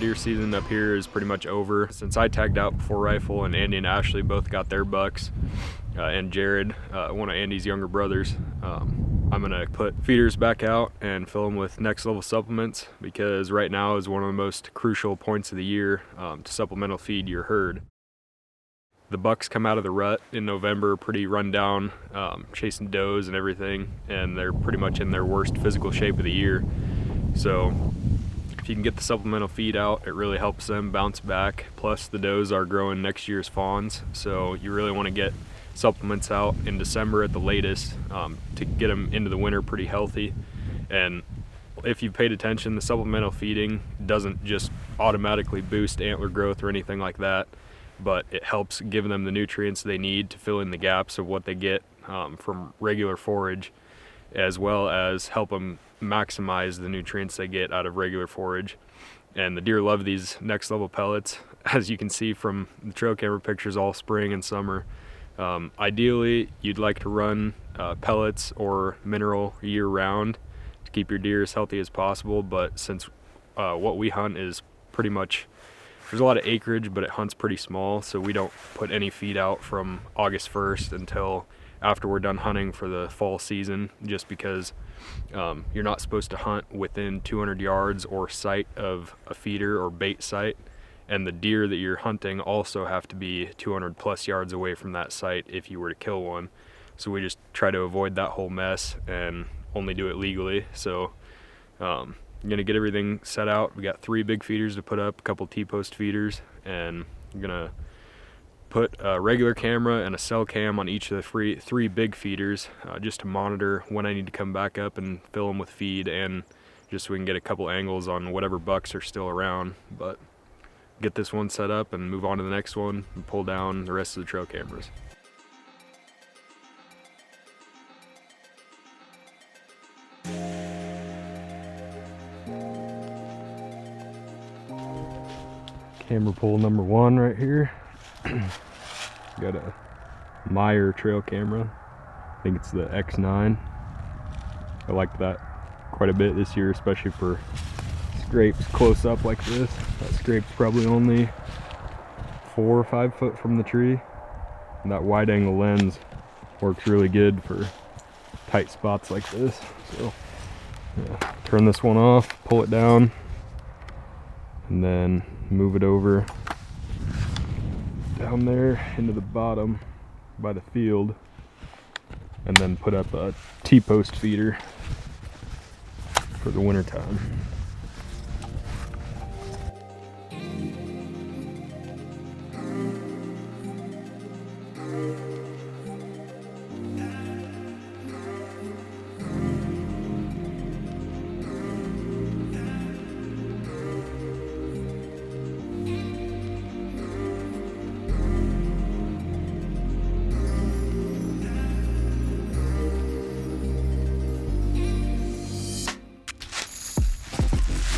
deer season up here is pretty much over. Since I tagged out before rifle and Andy and Ashley both got their bucks, and Jared, one of Andy's younger brothers, I'm gonna put feeders back out and fill them with next level supplements, because right now is one of the most crucial points of the year to supplemental feed your herd. The bucks come out of the rut in November pretty run down, chasing does and everything, and they're pretty much in their worst physical shape of the year. So if you can get the supplemental feed out, it really helps them bounce back. Plus the does are growing next year's fawns, so you really want to get supplements out in December at the latest to get them into the winter pretty healthy. And if you've paid attention, the supplemental feeding doesn't just automatically boost antler growth or anything like that, but it helps give them the nutrients they need to fill in the gaps of what they get from regular forage, as well as help them maximize the nutrients they get out of regular forage. And the deer love these next level pellets, as you can see from the trail camera pictures all spring and summer. Ideally, you'd like to run pellets or mineral year round to keep your deer as healthy as possible, but since what we hunt is pretty much, there's a lot of acreage, but it hunts pretty small, so we don't put any feed out from August 1st until after we're done hunting for the fall season, just because you're not supposed to hunt within 200 yards or sight of a feeder or bait site, and the deer that you're hunting also have to be 200 plus yards away from that site if you were to kill one. So we just try to avoid that whole mess and only do it legally. So I'm gonna get everything set out. We got 3 big feeders to put up, a couple T-post feeders, and I'm gonna put a regular camera and a cell cam on each of the 3 big feeders just to monitor when I need to come back up and fill them with feed, and just so we can get a couple angles on whatever bucks are still around. But get this one set up and move on to the next one and pull down the rest of the trail cameras. Camera pull number 1 right here. Got a Meyer trail camera. I think it's the X9. I liked that quite a bit this year, especially for scrapes close up like this. That scrape's probably only 4 or 5 foot from the tree. And that wide angle lens works really good for tight spots like this. So yeah, turn this one off, pull it down, and then move it over down there into the bottom by the field, and then put up a T-post feeder for the winter time.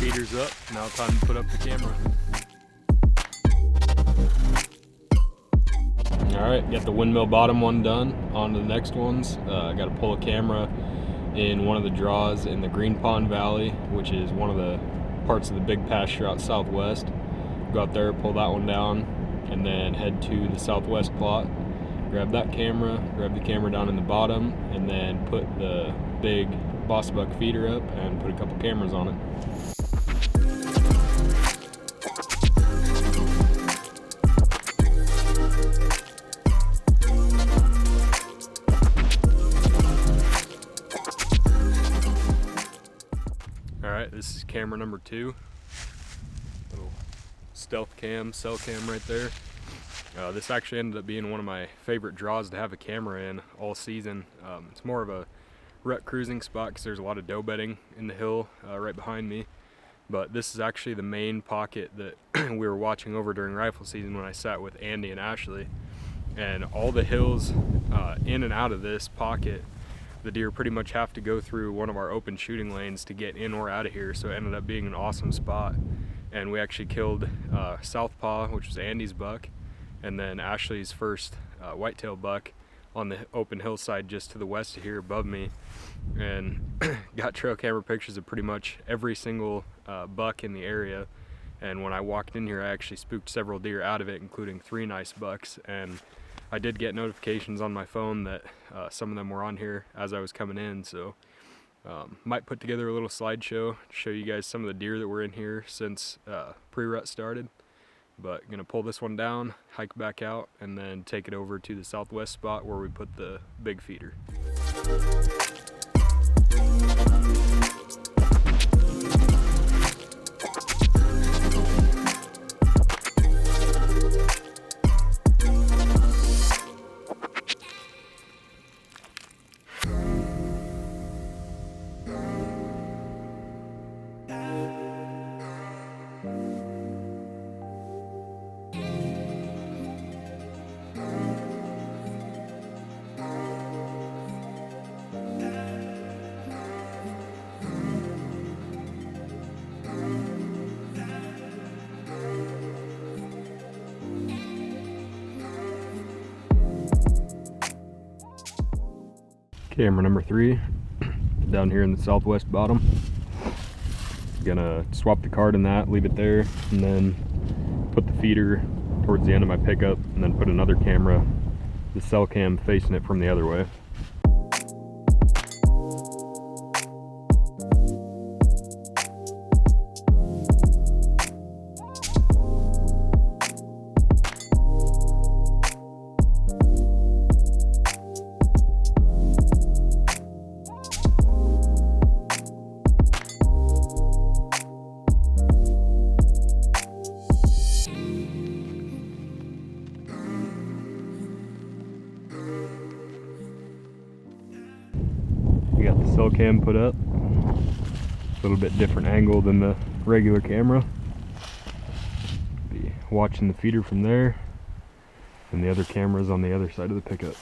Feeders up, now time to put up the camera. Alright, got the windmill bottom one done. On to the next ones. I got to pull a camera in one of the draws in the Green Pond Valley, which is one of the parts of the big pasture out southwest. Go out there, pull that one down, and then head to the southwest plot. Grab that camera, grab the camera down in the bottom, and then put the big boss buck feeder up and put a couple cameras on it. Alright, this is camera number 2. Little stealth cam, cell cam right there. This actually ended up being one of my favorite draws to have a camera in all season. It's more of a rut cruising spot because there's a lot of doe bedding in the hill right behind me. But this is actually the main pocket that we were watching over during rifle season when I sat with Andy and Ashley. And all the hills in and out of this pocket, the deer pretty much have to go through one of our open shooting lanes to get in or out of here, so it ended up being an awesome spot. And we actually killed Southpaw, which was Andy's buck, and then Ashley's first whitetail buck on the open hillside just to the west of here above me, and got trail camera pictures of pretty much every single buck in the area. and when I walked in here I actually spooked several deer out of it, including 3 nice bucks. And I did get notifications on my phone that some of them were on here as I was coming in, so might put together a little slideshow to show you guys some of the deer that were in here since pre-rut started. But gonna pull this one down, hike back out, and then take it over to the southwest spot where we put the big feeder. Camera number 3 down here in the southwest bottom. Gonna swap the card in that, leave it there, and then put the feeder towards the end of my pickup, and then put another camera, the cell cam, facing it from the other way. We got the cell cam put up, a little bit different angle than the regular camera. Be watching the feeder from there, and the other camera's on the other side of the pickup.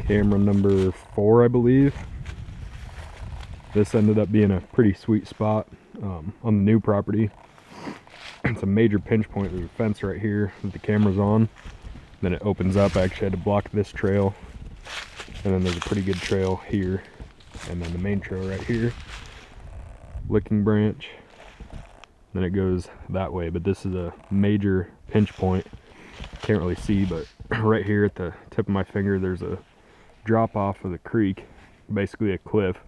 Camera number 4, I believe. This ended up being a pretty sweet spot on the new property. It's a major pinch point. There's a fence right here that the camera's on. Then it opens up. I actually had to block this trail, and then there's a pretty good trail here, and then the main trail right here, Licking Branch. Then it goes that way, but this is a major pinch point. Can't really see, but right here at the tip of my finger there's a drop off of the creek, basically a cliff,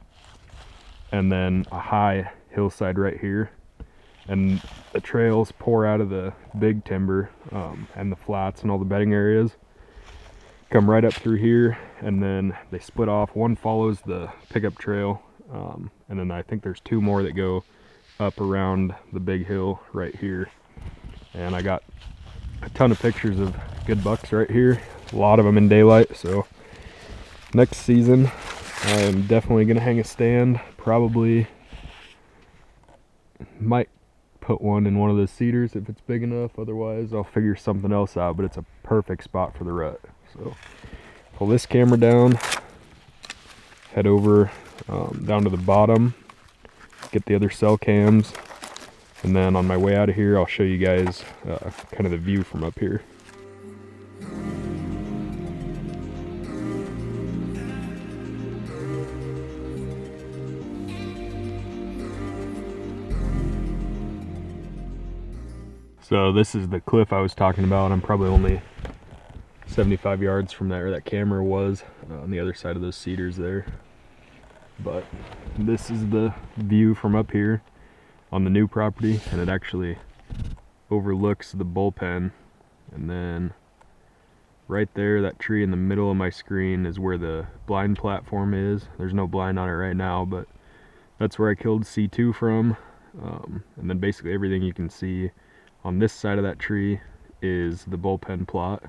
and then a high hillside right here, and the trails pour out of the big timber and the flats and all the bedding areas, come right up through here, and then they split off. One follows the pickup trail, and then I think there's 2 more that go up around the big hill right here. And I got a ton of pictures of good bucks right here, a lot of them in daylight. So next season I am definitely gonna hang a stand. Probably might put one in one of those cedars if it's big enough. Otherwise I'll figure something else out, but it's a perfect spot for the rut. So pull this camera down, head over down to the bottom, get the other cell cams, and then on my way out of here I'll show you guys kind of the view from up here. So this is the cliff I was talking about. I'm probably only 75 yards from there that camera was, on the other side of those cedars there. But this is the view from up here on the new property, and it actually overlooks the bullpen. And then right there, that tree in the middle of my screen is where the blind platform is. There's no blind on it right now, but that's where I killed C2 from. And then basically everything you can see on this side of that tree is the bullpen plot.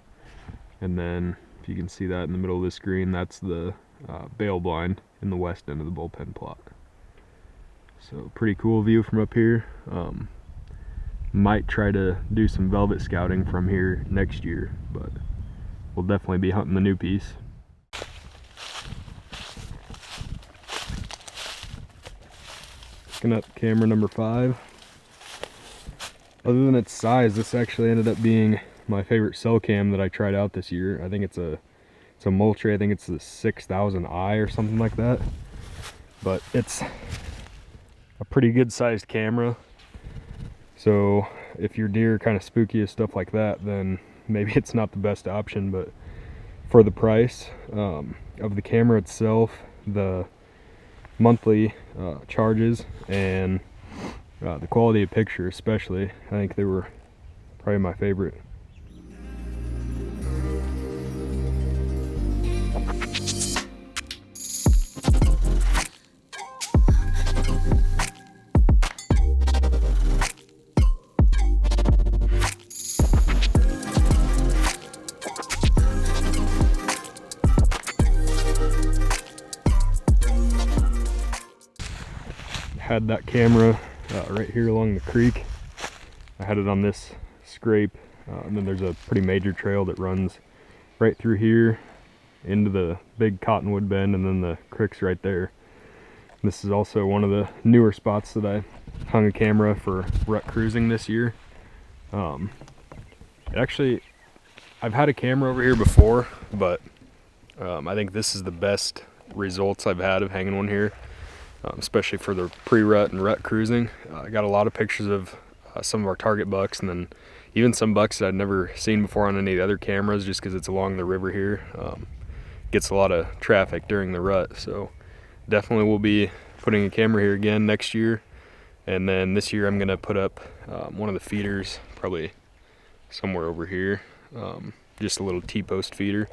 And then if you can see that in the middle of the screen, that's the bale blind in the west end of the bullpen plot. So pretty cool view from up here. Might try to do some velvet scouting from here next year, but we'll definitely be hunting the new piece. Picking up camera number 5. Other than its size, this actually ended up being my favorite cell cam that I tried out this year. I think it's a Moultrie. I think it's the 6000i or something like that. but it's a pretty good sized camera. So if your deer are kind of spooky and stuff like that, then maybe it's not the best option. But for the price of the camera itself, the monthly charges, and the quality of picture especially, I think they were probably my favorite. Had that camera right here along the creek. I had it on this scrape, and then there's a pretty major trail that runs right through here into the big cottonwood bend, and then the creek's right there. This is also one of the newer spots that I hung a camera for rut cruising this year. Actually, I've had a camera over here before, but I think this is the best results I've had of hanging one here. Especially for the pre-rut and rut cruising. I got a lot of pictures of some of our target bucks, and then even some bucks that I'd never seen before on any of the other cameras, just because it's along the river here. Gets a lot of traffic during the rut, so definitely will be putting a camera here again next year. And then this year I'm going to put up one of the feeders, probably somewhere over here, just a little T-post feeder,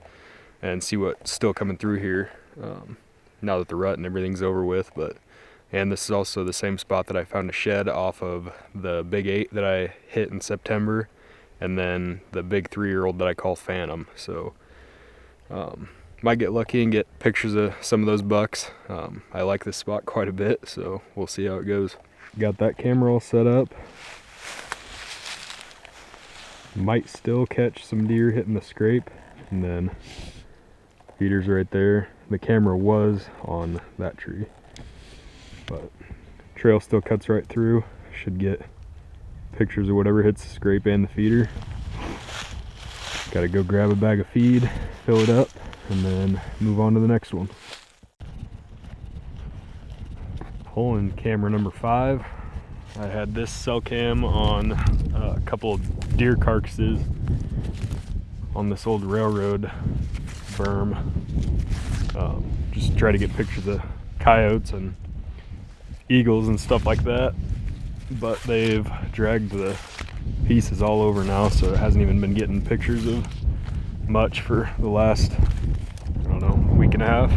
and see what's still coming through here. Now that the rut and everything's over with. And this is also the same spot that I found a shed off of the big 8 that I hit in September, and then the big 3-year-old that I call Phantom. So might get lucky and get pictures of some of those bucks. I like this spot quite a bit, so we'll see how it goes. Got that camera all set up. Might still catch some deer hitting the scrape, and then feeders right there. The camera was on that tree, but trail still cuts right through. Should get pictures of whatever hits the scrape and the feeder. Gotta go grab a bag of feed, fill it up, and then move on to the next one. Pulling camera number 5. I had this cell cam on a couple of deer carcasses on this old railroad berm. Just try to get pictures of coyotes and eagles and stuff like that, but they've dragged the pieces all over now, so it hasn't even been getting pictures of much for the last, I don't know, week and a half.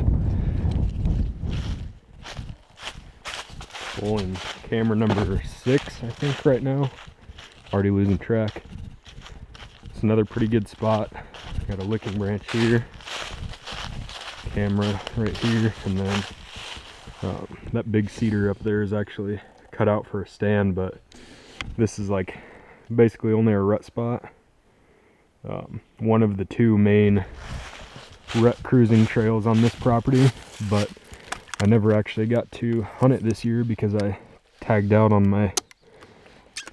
Pulling camera number 6, I think, right now. Already losing track. It's another pretty good spot. Got a licking branch here, camera right here, and then that big cedar up there is actually cut out for a stand, but this is like basically only a rut spot. One of the 2 main rut cruising trails on this property, but I never actually got to hunt it this year because I tagged out on my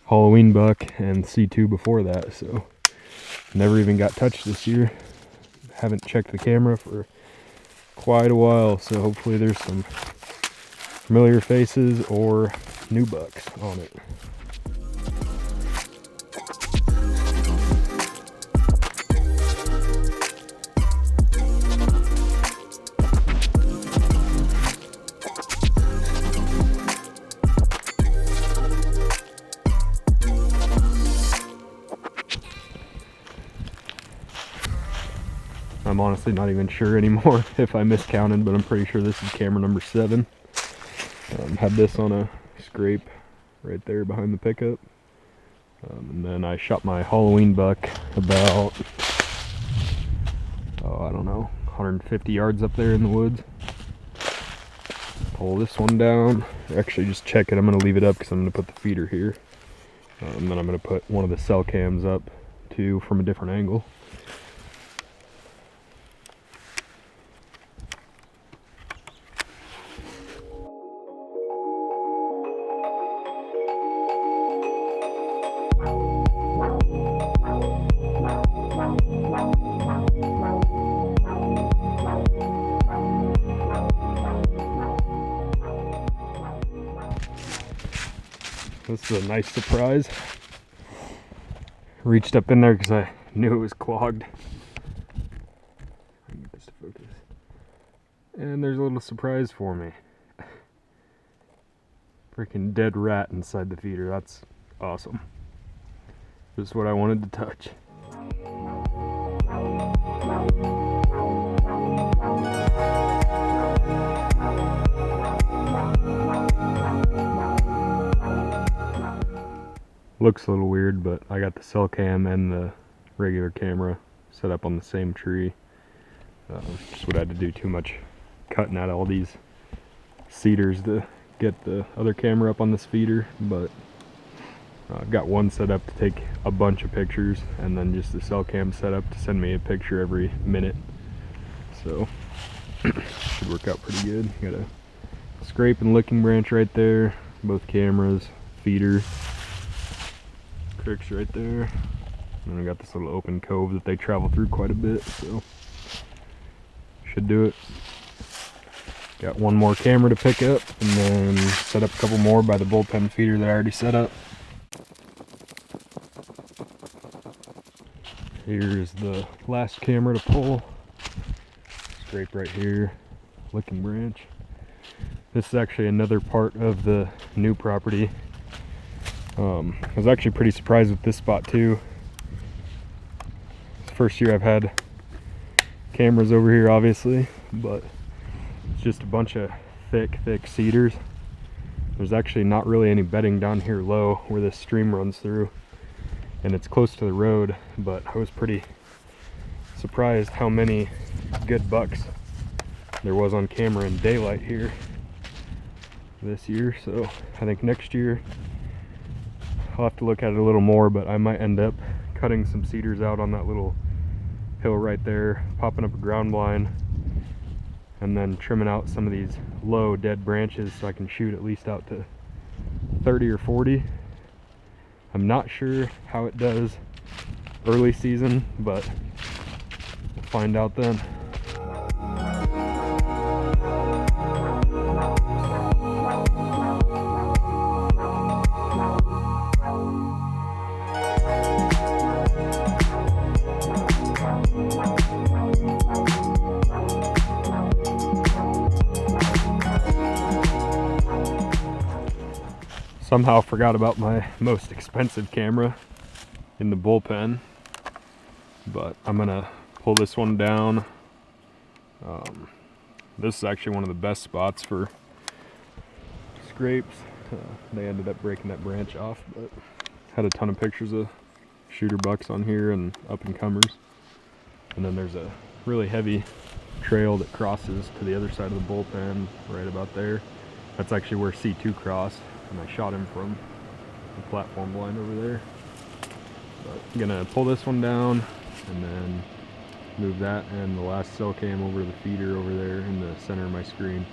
Halloween buck and C2 before that, so never even got touched this year. Haven't checked the camera for quite a while, so hopefully there's some familiar faces or new bucks on it. I'm honestly not even sure anymore if I miscounted, but I'm pretty sure this is camera number 7. Had this on a scrape right there behind the pickup. And then I shot my Halloween buck about, I don't know, 150 yards up there in the woods. Pull this one down. Actually, just check it. I'm going to leave it up because I'm going to put the feeder here. And then I'm going to put one of the cell cams up too from a different angle. It's a nice surprise. Reached up in there because I knew it was clogged. Let me get this to focus. And there's a little surprise for me. Freaking dead rat inside the feeder. That's awesome. Just what I wanted to touch. Looks a little weird, but I got the cell cam and the regular camera set up on the same tree. Just would have to do too much cutting out all these cedars to get the other camera up on this feeder, but I've got one set up to take a bunch of pictures, and then just the cell cam set up to send me a picture every minute. So should work out pretty good. Got a scrape and licking branch right there, both cameras, feeder, creeks right there, and then I got this little open cove that they travel through quite a bit, so should do it. Got one more camera to pick up, and then set up a couple more by the bullpen feeder that I already set up. Here's the last camera to pull. Scrape right here, licking branch. This is actually another part of the new property. I was actually pretty surprised with this spot too. It's the first year I've had cameras over here, obviously, but it's just a bunch of thick cedars. There's actually not really any bedding down here low where this stream runs through, and it's close to the road, but I was pretty surprised how many good bucks there was on camera in daylight here this year. So I think next year I'll have to look at it a little more, but I might end up cutting some cedars out on that little hill right there, popping up a ground blind, and then trimming out some of these low dead branches so I can shoot at least out to 30 or 40. I'm not sure how it does early season, but we'll find out then. Somehow forgot about my most expensive camera in the bullpen, but I'm gonna pull this one down. This is actually one of the best spots for scrapes. They ended up breaking that branch off, but had a ton of pictures of shooter bucks on here and up and comers. And then there's a really heavy trail that crosses to the other side of the bullpen right about there. That's actually where C2 crossed, and I shot him from the platform blind over there. But I'm gonna pull this one down and then move that and the last cell cam over the feeder over there in the center of my screen.